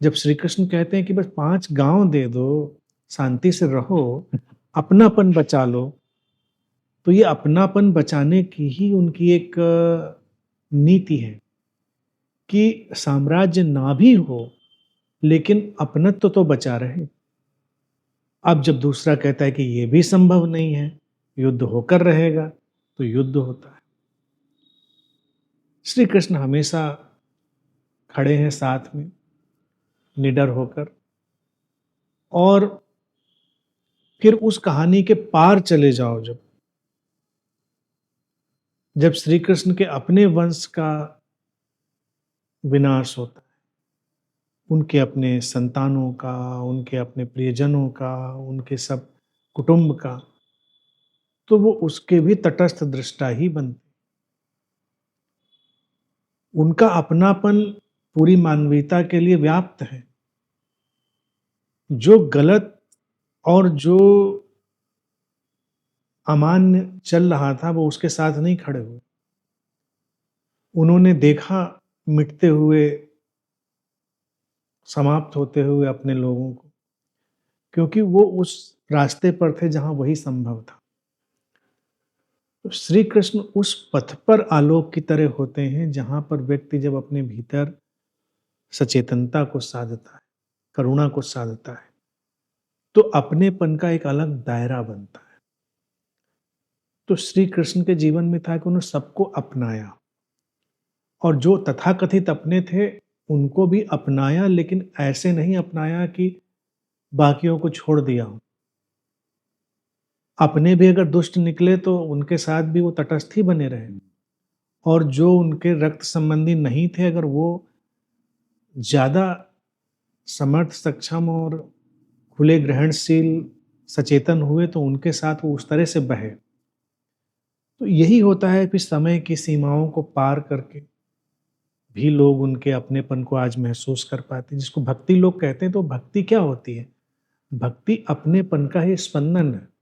जब श्री कृष्ण कहते हैं कि बस 5 गाँव दे दो, शांति से रहो, अपनापन बचा लो, तो ये अपनापन बचाने की ही उनकी एक नीति है कि साम्राज्य ना भी हो, लेकिन अपनत्व तो बचा रहे। अब जब दूसरा कहता है कि ये भी संभव नहीं है, युद्ध होकर रहेगा, तो युद्ध होता है। श्री कृष्ण हमेशा खड़े हैं साथ में, निडर होकर, और फिर उस कहानी के पार चले जाओ जब जब श्री कृष्ण के अपने वंश का विनाश होता है, उनके अपने संतानों का, उनके अपने प्रियजनों का, उनके सब कुटुंब का, तो वो उसके भी तटस्थ दृष्टा ही बनते। उनका अपनापन पूरी मानवीयता के लिए व्याप्त है। जो गलत और जो अमान्य चल रहा था, वो उसके साथ नहीं खड़े हुए। उन्होंने देखा मिटते हुए, समाप्त होते हुए अपने लोगों को, क्योंकि वो उस रास्ते पर थे जहां वही संभव था। तो श्री कृष्ण उस पथ पर आलोक की तरह होते हैं जहां पर व्यक्ति जब अपने भीतर सचेतनता को साधता है, करुणा को साधता है, तो अपनेपन का एक अलग दायरा बनता है। तो श्री कृष्ण के जीवन में था कि उन्होंने सबको अपनाया, और जो तथाकथित अपने थे उनको भी अपनाया, लेकिन ऐसे नहीं अपनाया कि बाकियों को छोड़ दिया हो। अपने भी अगर दुष्ट निकले तो उनके साथ भी वो तटस्थ ही बने रहे, और जो उनके रक्त संबंधी नहीं थे, अगर वो ज्यादा समर्थ, सक्षम और खुले ग्रहणशील, सचेतन हुए, तो उनके साथ वो उस तरह से बहे। तो यही होता है, फिर समय की सीमाओं को पार करके भी लोग उनके अपनेपन को आज महसूस कर पाते हैं, जिसको भक्ति लोग कहते हैं। तो भक्ति क्या होती है? भक्ति अपनेपन का ही स्पंदन है।